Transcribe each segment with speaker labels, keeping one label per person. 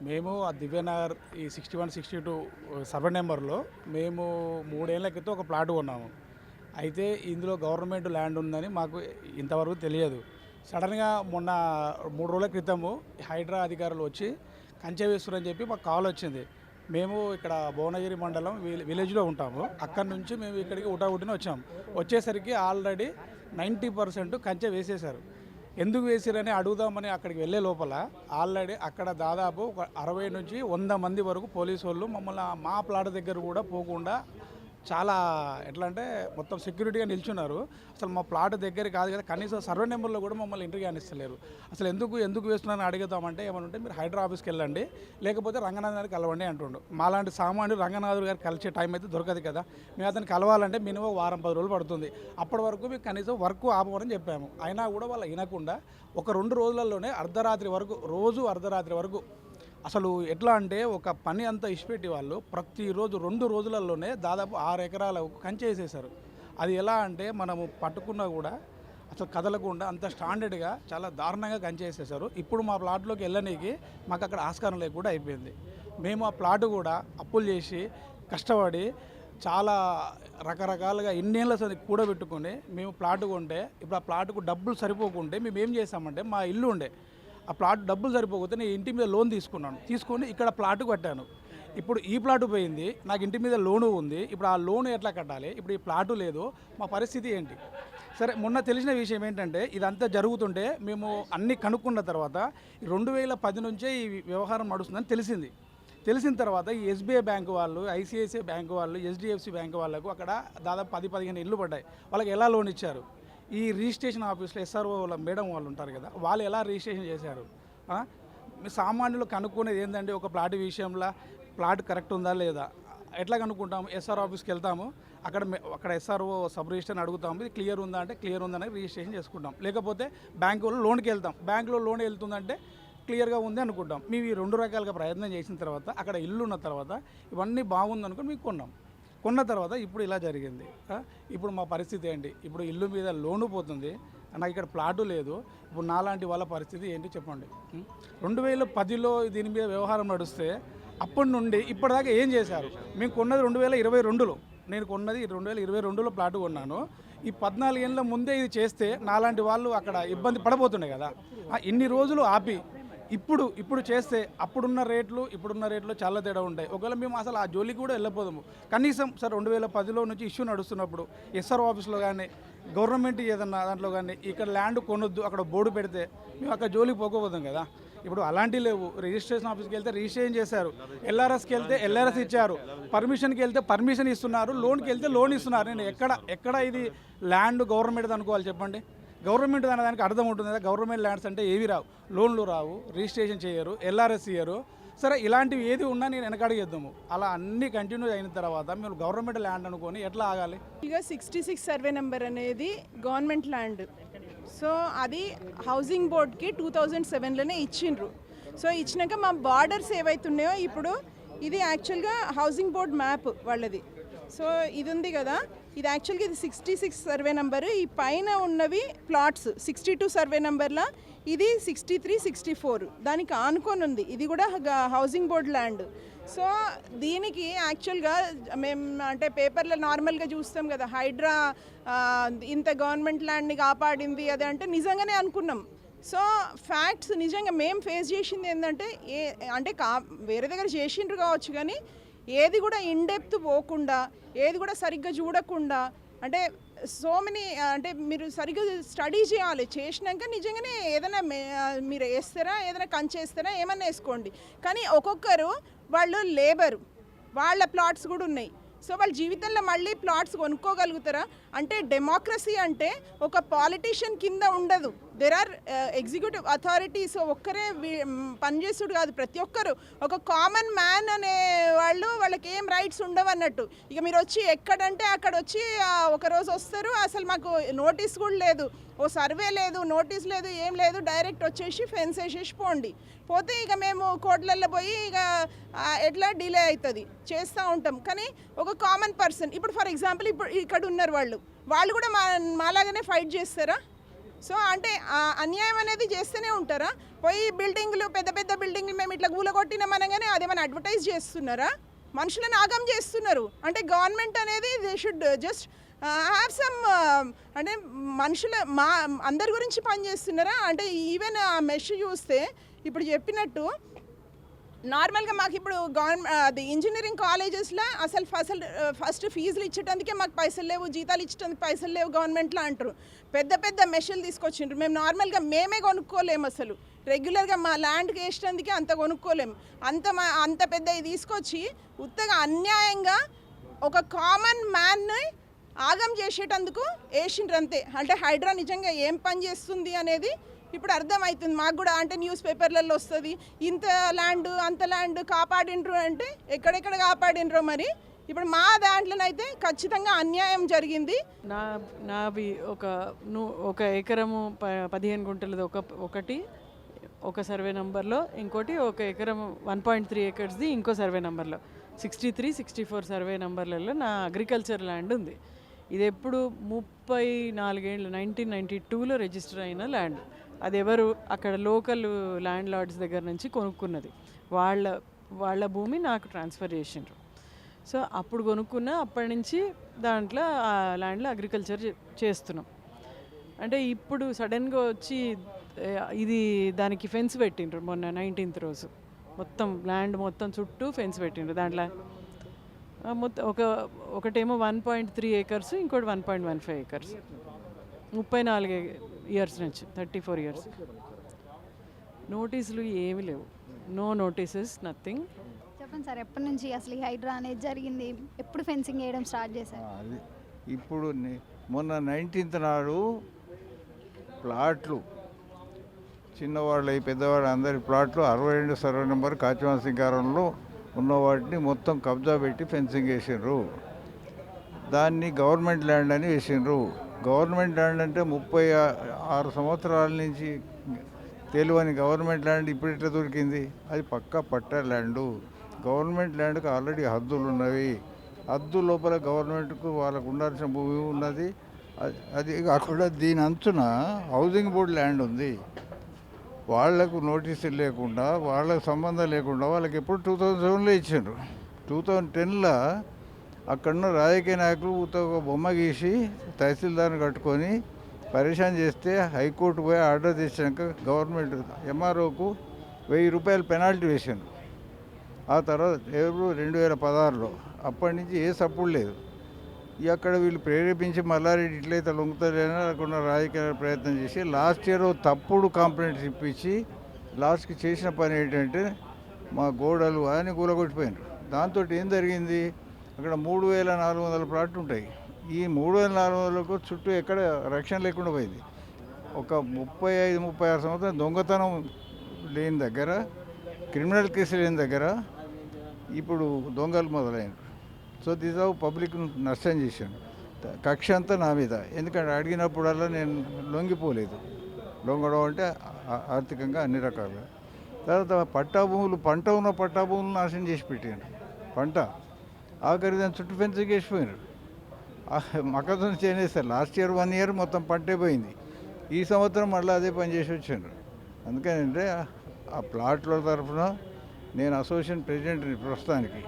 Speaker 1: మేము ఆ దివ్యనగర్ ఈ 61, 62 సర్వే నెంబర్లో మేము 3 ఏళ్ల క్రితం ఒక ప్లాట్ కొన్నాము. అయితే ఇందులో గవర్నమెంట్ ల్యాండ్ ఉందని మాకు ఇంతవరకు తెలియదు. సడన్గా మొన్న 3 రోజుల క్రితము హైడ్రా అధికారులు వచ్చి కంచె వేస్తున్నారని చెప్పి మాకు కాల్ వచ్చింది. మేము ఇక్కడ భువనగిరి మండలం విలేజ్లో ఉంటాము. అక్కడి నుంచి మేము ఇక్కడికి ఉటావుటిన వచ్చాము. వచ్చేసరికి ఆల్రెడీ 90% కంచె వేసేశారు. ఎందుకు వేసిరని అడుగుదామని అక్కడికి వెళ్ళే లోపల ఆల్రెడీ అక్కడ దాదాపు ఒక 60 నుంచి 100 మంది వరకు పోలీసు వాళ్ళు మమ్మల్ని మా ప్లాట్ దగ్గర కూడా పోకుండా చాలా ఎట్లా అంటే మొత్తం సెక్యూరిటీగా నిల్చున్నారు. అసలు మా ప్లాట్ దగ్గర కాదు కదా, కనీసం సర్వే నెంబర్లో కూడా మమ్మల్ని ఎంట్రీ కానిస్తలేరు. అసలు ఎందుకు వేస్తున్నారని అడుగుతామంటే ఏమనుంటే మీరు హైడ్రా ఆఫీస్కి వెళ్ళండి, లేకపోతే రంగనాథ్ గారికి కలవండి అంటుండు. మాలాంటి సామాన్యుడు రంగనాథ్ గారికి కలిసే టైం అయితే దొరకదు కదా. మేము అతను కలవాలంటే మినిమం వారం 10 రోజులు పడుతుంది. అప్పటి వరకు మీకు కనీసం వర్క్ ఆపమని చెప్పాము. అయినా కూడా వాళ్ళు వినకుండా ఒక 2 రోజులలోనే అర్ధరాత్రి వరకు, రోజు అర్ధరాత్రి వరకు అసలు ఎట్లా అంటే ఒక పని అంతా ఇచ్చిపెట్టి వాళ్ళు ప్రతిరోజు 2 రోజులలోనే దాదాపు 6 ఎకరాలకు కంచె వేసేశారు. అది ఎలా అంటే మనము పట్టుకున్నా కూడా అసలు కదలకుండా అంత స్టాండర్డ్గా చాలా దారుణంగా కంచె వేసేశారు. ఇప్పుడు మా ప్లాట్లోకి వెళ్ళనీకి మాకు అక్కడ ఆస్కారం లేకుండా అయిపోయింది. మేము ఆ ప్లాట్ కూడా అప్పులు చేసి కష్టపడి చాలా రకరకాలుగా ఇన్నేళ్ళ కూడబెట్టుకొని మేము ప్లాట్ కొంటే ఇప్పుడు ఆ ప్లాట్కు డబ్బులు సరిపోకుంటే మేము ఏం చేసామంటే మా ఇల్లు ఉండే ఆ ప్లాట్ డబ్బులు సరిపోకపోతే నేను ఇంటి మీద లోన్ తీసుకొని ఇక్కడ ప్లాట్ కట్టాను. ఇప్పుడు ఈ ప్లాటు పోయింది, నాకు ఇంటి మీద లోను ఉంది. ఇప్పుడు ఆ లోను ఎట్లా కట్టాలి? ఇప్పుడు ఈ ప్లాటు లేదు, మా పరిస్థితి ఏంటి? సరే, మొన్న తెలిసిన విషయం ఏంటంటే ఇదంతా జరుగుతుంటే మేము అన్నీ కనుక్కున్న తర్వాత 2010 నుంచే ఈ వ్యవహారం నడుస్తుందని తెలిసిన తర్వాత ఈ ఎస్బీఐ బ్యాంకు వాళ్ళు, ఐసిఐసిఐ బ్యాంకు వాళ్ళు, హెచ్డిఎఫ్సి బ్యాంకు వాళ్ళకు అక్కడ దాదాపు 10-15 ఇళ్ళు పడ్డాయి. వాళ్ళకి ఎలా లోన్ ఇచ్చారు? ఈ రిజిస్ట్రేషన్ ఆఫీస్లో ఎస్ఆర్ఓ మేడం వాళ్ళు ఉంటారు కదా, వాళ్ళు ఎలా రిజిస్ట్రేషన్ చేశారు? సామాన్యులు కనుక్కునేది ఏంటంటే ఒక ప్లాట్ విషయంలో ప్లాట్ కరెక్ట్ ఉందా లేదా ఎట్లా కనుక్కుంటాము? ఎస్ఆర్ ఆఫీస్కి వెళ్తాము, అక్కడ ఎస్ఆర్ఓ సబ్ రిజిస్టర్ని అడుగుతాము, ఇది క్లియర్ ఉందా అంటే క్లియర్ ఉందని రిజిస్ట్రేషన్ చేసుకుంటాం. లేకపోతే బ్యాంకులో లోన్కి వెళ్తాం, బ్యాంకులో లోన్ వెళ్తుందంటే క్లియర్గా ఉంది అనుకుంటాం. మేము ఈ 2 రకాలుగా ప్రయత్నం చేసిన తర్వాత అక్కడ ఇల్లు ఉన్న తర్వాత ఇవన్నీ బాగుంది అనుకుని మీకు కొన్న తర్వాత ఇప్పుడు ఇలా జరిగింది. ఇప్పుడు మా పరిస్థితి ఏంటి? ఇప్పుడు ఇల్లు మీద లోను పోతుంది, నాకు ఇక్కడ ప్లాటు లేదు. ఇప్పుడు నాలాంటి వాళ్ళ పరిస్థితి ఏంటి చెప్పండి. 2010లో దీని మీద వ్యవహారం నడుస్తే అప్పటి నుండి ఇప్పటిదాకా ఏం చేశారు? మేము కొన్నది 2022లో, నేను కొన్నది 2022లో ప్లాటు కొన్నాను. ఈ 14 ఏళ్ళ ముందే ఇది చేస్తే నాలాంటి వాళ్ళు అక్కడ ఇబ్బంది పడబోతుండే కదా. ఇన్ని రోజులు ఆపి ఇప్పుడు చేస్తే ఇప్పుడున్న రేట్లు చాలా తేడా ఉంటాయి. ఒకవేళ మేము అసలు ఆ జోలికి కూడా వెళ్ళిపోదాము. కనీసం సార్ 2010లో నుంచి ఇష్యూ నడుస్తున్నప్పుడు ఎస్ఆర్ఓ ఆఫీస్లో కానీ గవర్నమెంట్ ఏదన్నా దాంట్లో కానీ ఇక్కడ ల్యాండ్ కొనొద్దు అక్కడ బోర్డు పెడితే మేము అక్కడ జోలికి పోకపోదాం కదా. ఇప్పుడు అలాంటివి లేవు. రిజిస్ట్రేషన్ ఆఫీస్కి వెళ్తే రిజిస్ట్రేషన్ చేశారు, ఎల్ఆర్ఎస్కి వెళ్తే ఎల్ఆర్ఎస్ ఇచ్చారు, పర్మిషన్కి వెళ్తే పర్మిషన్ ఇస్తున్నారు, లోన్కి వెళ్తే లోన్ ఇస్తున్నారు. నేను ఎక్కడ ఇది ల్యాండ్ గవర్నమెంట్ అనుకోవాలి చెప్పండి? గవర్నమెంట్ దానికి అర్థం ఉంటుంది కదా. గవర్నమెంట్ ల్యాండ్స్ అంటే ఏవి రావు, లోన్లు రావు, రిజిస్ట్రేషన్ చేయరు, ఎల్ఆర్ఎస్ ఇయ్యరు. సరే, ఇలాంటివి ఏది ఉన్నా నేను వెనకడిగేద్దాము. అలా అన్నీ కంటిన్యూ అయిన తర్వాత మేము గవర్నమెంట్ ల్యాండ్ అనుకొని ఎట్లా ఆగాలి?
Speaker 2: ఇక 66 సర్వే నెంబర్ అనేది గవర్నమెంట్ ల్యాండ్. సో అది హౌసింగ్ బోర్డ్కి 2007లోనే ఇచ్చిండ్రు. సో ఇచ్చినాక మా బార్డర్స్ ఏవైతున్నాయో ఇప్పుడు ఇది యాక్చువల్గా హౌసింగ్ బోర్డ్ మ్యాప్ వాళ్ళది. సో ఇది ఉంది కదా, ఇది యాక్చువల్గా ఇది 66 సర్వే నెంబరు. ఈ పైన ఉన్నవి ప్లాట్స్ 62 సర్వే నెంబర్లో, ఇది 63, 64 దానికి ఆనుకొని ఉంది. ఇది కూడా హౌసింగ్ బోర్డ్ ల్యాండ్. సో దీనికి యాక్చువల్గా మేము అంటే పేపర్లో నార్మల్గా చూస్తాం కదా, హైడ్రా ఇంత గవర్నమెంట్ ల్యాండ్ని కాపాడింది అది అంటే నిజంగానే అనుకున్నాం. సో ఫ్యాక్ట్స్ నిజంగా మేము ఫేస్ చేసింది ఏంటంటే వేరే దగ్గర చేసిండ్రు కావచ్చు, కానీ ఏది కూడా ఇన్డెప్త్ పోకుండా, ఏది కూడా సరిగ్గా చూడకుండా, అంటే సో మెనీ అంటే మీరు సరిగ్గా స్టడీ చేయాలి. చేసినాక నిజంగానే ఏదైనా మీరు వేస్తారా, ఏదైనా కంచేస్తారా, ఏమన్నా వేసుకోండి. కానీ ఒక్కొక్కరు వాళ్ళు లేబరు, వాళ్ళ ప్లాట్స్ కూడా ఉన్నాయి. సో వాళ్ళ జీవితంలో మళ్ళీ ప్లాట్స్ కొనుక్కోగలుగుతారా? అంటే డెమోక్రసీ అంటే ఒక పాలిటీషియన్ కింద ఉండదు. There are executive authorities. ఒక్కరే పనిచేస్తుడు కాదు, ప్రతి ఒక్కరు ఒక కామన్ మ్యాన్ అనే వాళ్ళకి ఏం రైట్స్ ఉండవు అన్నట్టు. ఇక మీరు వచ్చి ఎక్కడంటే అక్కడ వచ్చి ఒకరోజు వస్తారు, అసలు మాకు నోటీస్ కూడా లేదు, ఓ సర్వే లేదు, నోటీస్ లేదు, ఏం లేదు, డైరెక్ట్ వచ్చేసి ఫెన్స్ వేసేసి పోతే ఇక మేము కోర్టులలో పోయి ఇక ఎట్లా డిలే అవుతుంది చేస్తూ ఉంటాం. కానీ ఒక కామన్ పర్సన్ ఇప్పుడు ఫర్ ఎగ్జాంపుల్ ఇప్పుడు ఇక్కడ ఉన్నారు వాళ్ళు కూడా మాలాగానే ఫైట్ చేస్తారా? సో అంటే అన్యాయం అనేది చేస్తూనే ఉంటారా? పోయి బిల్డింగ్లు పెద్ద పెద్ద బిల్డింగ్లు మేము ఇట్లా కూలగొట్టినాం అనగానే అదేమైనా అడ్వర్టైజ్ చేస్తున్నారా? మనుషులను ఆగం చేస్తున్నారు. అంటే గవర్నమెంట్ అనేది they should just have some అంటే మా అందరి గురించి పనిచేస్తున్నారా? అంటే ఈవెన్ ఆ మెష్ చూస్తే ఇప్పుడు చెప్పినట్టు నార్మల్గా మాకు ఇప్పుడు అది ఇంజనీరింగ్ కాలేజెస్లో అసలు ఫస్ట్ ఫీజులు ఇచ్చేటందుకే మాకు పైసలు లేవు, జీతాలు ఇచ్చేటందుకు పైసలు లేవు గవర్నమెంట్లో అంటారు. పెద్ద పెద్ద మెషిన్లు తీసుకొచ్చిండ్రు. మేము నార్మల్గా మేమే కొనుక్కోలేము, అసలు రెగ్యులర్గా మా ల్యాండ్కి వేసేటందుకే అంత కొనుక్కోలేము. అంత పెద్ద తీసుకొచ్చి ఉత్తగా అన్యాయంగా ఒక కామన్ మ్యాన్ని ఆగం చేసేటందుకు వేసిండ్రు అంతే. అంటే హైడ్రా నిజంగా ఏం పని చేస్తుంది అనేది ఇప్పుడు అర్థమవుతుంది మాకు కూడా. అంటే న్యూస్ పేపర్లలో వస్తుంది ఇంత ల్యాండ్ అంత ల్యాండ్ కాపాడిండ్రు అంటే ఎక్కడెక్కడ కాపాడిండ్రో మరి. ఇప్పుడు మా దాంట్లోనైతే ఖచ్చితంగా అన్యాయం జరిగింది.
Speaker 3: నావి ఒక ఎకరము 15 గుంటలది ఒకటి ఒక సర్వే నెంబర్లో, ఇంకోటి ఒక ఎకరం 1.3 ఏకర్స్ది ఇంకో సర్వే నెంబర్లో, 63, 64 సర్వే నెంబర్లలో నా అగ్రికల్చర్ ల్యాండ్ ఉంది. ఇది ఎప్పుడు 34 ఏళ్ళు 1992లో రిజిస్టర్ అయిన ల్యాండ్. అది ఎవరు అక్కడ లోకల్ ల్యాండ్ లార్డ్స్ దగ్గర నుంచి కొనుక్కున్నది. వాళ్ళ భూమి నాకు ట్రాన్స్ఫర్ చేసిండ్రు. సో అప్పుడు కొనుక్కున్న అప్పటి నుంచి దాంట్లో ఆ ల్యాండ్లో అగ్రికల్చర్ చేస్తున్నాం. అంటే ఇప్పుడు సడన్గా వచ్చి ఇది దానికి ఫెన్స్ పెట్టిండ్రు మొన్న 19th రోజు. మొత్తం ల్యాండ్ మొత్తం చుట్టూ ఫెన్స్ పెట్టిండ్రు. దాంట్లో మొత్తం ఒకటేమో 1.3 ఏకర్స్, ఇంకోటి 1.15 ఏకర్స్. 34 ఇయర్స్ నుంచి 34 ఇయర్స్. నోటీసులు ఏమీ లేవు, నో నోటీసెస్, నథింగ్.
Speaker 4: చెప్పండి సార్, ఎప్పటి నుంచి అసలు ఈ హైడ్రా అనేది జరిగింది? ఎప్పుడు ఫెన్సింగ్ వేయడం స్టార్ట్ చేశారు?
Speaker 5: అది ఇప్పుడు మొన్న 19th నాడు ప్లాట్లు చిన్నవాళ్ళు పెద్దవాళ్ళు అందరి ప్లాట్లు 62 సర్వే నెంబర్ కాచివాన్ సింగారంలో ఉన్న వాటిని మొత్తం కబ్జా పెట్టి ఫెన్సింగ్ వేసిండ్రు. దాన్ని గవర్నమెంట్ ల్యాండ్ అని వేసిండ్రు. గవర్నమెంట్ ల్యాండ్ అంటే 36 సంవత్సరాల నుంచి తెలియని గవర్నమెంట్ ల్యాండ్ ఇప్పుడు ఎట్లా దొరికింది? అది పక్కా పట్టా ల్యాండు. గవర్నమెంట్ ల్యాండ్కి ఆల్రెడీ హద్దులు ఉన్నవి. హద్దు లోపల గవర్నమెంట్కు వాళ్ళకు ఉండాల్సిన భూమి ఉన్నది. అది కాకుండా దీని అంచున హౌసింగ్ బోర్డు ల్యాండ్ ఉంది. వాళ్లకు నోటీసులు లేకుండా, వాళ్ళకు సంబంధం లేకుండా వాళ్ళకి ఎప్పుడు 2007లో ఇచ్చిండ్రు. 2010లో అక్కడున్న రాజకీయ నాయకులు ఒక బొమ్మ గీసి తహసీల్దార్ని కట్టుకొని పరేషాన్ చేస్తే హైకోర్టు పోయి ఆర్డర్ తెచ్చినాక గవర్నమెంట్ ఎంఆర్ఓకు 1000 రూపాయలు పెనాల్టీ వేసిండ్రు. ఆ తర్వాత 2016లో అప్పటి నుంచి ఏ సపోర్ట్ లేదు. అక్కడ వీళ్ళు ప్రేరేపించి మల్లారెడ్డి ఇట్లయితే లొంగుతారని అనుకున్న రాజకీయ ప్రయత్నం చేసి లాస్ట్ ఇయర్ తప్పుడు కంప్లైంట్స్ ఇప్పించి లాస్ట్కి చేసిన పని ఏంటంటే మా గోడలు అని కూలగొట్టిపోయినారు. దాంతో ఏం జరిగింది, అక్కడ 3400 ప్లాట్లు ఉంటాయి. ఈ 3400కు చుట్టూ ఎక్కడ రక్షణ లేకుండా పోయింది. ఒక 35-36 సంవత్సరాలు దొంగతనం లేని దగ్గర, క్రిమినల్ కేసు లేని దగ్గర ఇప్పుడు దొంగలు మొదలైనరు. సో దిస్ ఆఫ్ పబ్లిక్ నష్టం చేశాను. కక్ష అంతా నా మీద. ఎందుకంటే అడిగినప్పుడల్లా నేను లొంగిపోలేదు. లొంగడం అంటే ఆర్థికంగా అన్ని రకాలుగా. తర్వాత పట్టా భూములు, పంట ఉన్న పట్టా భూములు నాశనం చేసి పెట్టాను. పంట ఆఖరి దాని చుట్టూ ఫెన్సింగ్ వేసిపోయినారు. మొక్కజొన్న చేనేస్తారు. లాస్ట్ ఇయర్ 1 ఇయర్ మొత్తం పంటే పోయింది. ఈ సంవత్సరం మళ్ళీ అదే పని చేసి వచ్చాను. అందుకనంటే ఆ ప్లాట్ల తరఫున నేను అసోసియేషన్ ప్రెసిడెంట్ని ప్రస్తుతానికి.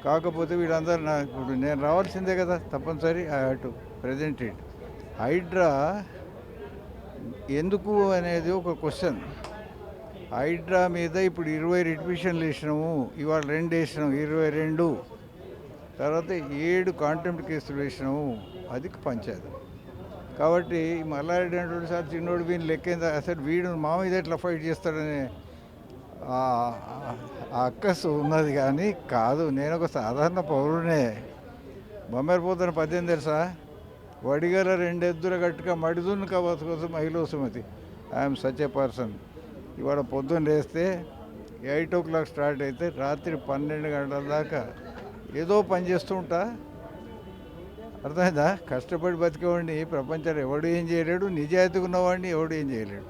Speaker 5: కాకపోతే వీళ్ళందరూ ఇప్పుడు నేను రావాల్సిందే కదా, తప్పనిసరి I have to present it. Hydraa ఎందుకు అనేది ఒక క్వశ్చన్. హైడ్రా మీద ఇప్పుడు 20 రిట్విషన్లు వేసినాము, ఇవాళ 2 వేసినాము, 22. తర్వాత 7 కాంటెంప్ట్ కేసులు వేసినాము. అది పంచాయతీ. కాబట్టి మల్లారెడ్డి అంటే సార్ చిన్నోడు వీని లెక్కిందా, అసలు వీడు మా మీద ఎట్లా ఫైట్ చేస్తాడనే ఆ అక్కసు ఉన్నది. కానీ కాదు, నేను ఒక సాధారణ పౌరునే. బొమ్మరిపోతున్న 18 తెలుసా, వడిగల 2 ఎద్దుల గట్టుగా మడిదున్న కవచ కోసం మహిళ Sumathi. I'm such a person. ఇవాళ పొద్దున్న లేస్తే 8 o'clock స్టార్ట్ అయితే రాత్రి 12 గంటల దాకా ఏదో పని చేస్తూ ఉంటా. అర్థమైందా? కష్టపడి బతికేవాడిని ప్రపంచంలో ఎవడు ఏం చేయలేడు. నిజాయితీగా ఉన్నవాడిని ఎవడు ఏం చేయలేడు.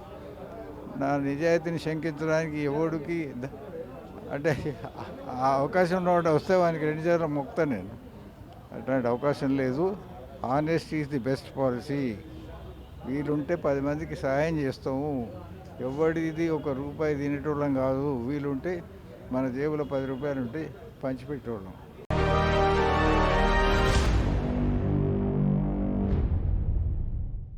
Speaker 5: నా నిజాయితీని శంకించడానికి ఎవడికి అంటే ఆ అవకాశం ఉన్నవాడు వస్తే వానికి 2 సార్లు మొక్కుతాను నేను. అట్లాంటి అవకాశం లేదు. Honesty is the best policy. వీలుంటే 10 మందికి సహాయం చేస్తాము. ఎవడిది ఒక రూపాయి తినేటోళ్ళం కాదు. వీలుంటే మన జేబులో 10 రూపాయలు ఉంటే పంచిపెట్టేవాళ్ళం.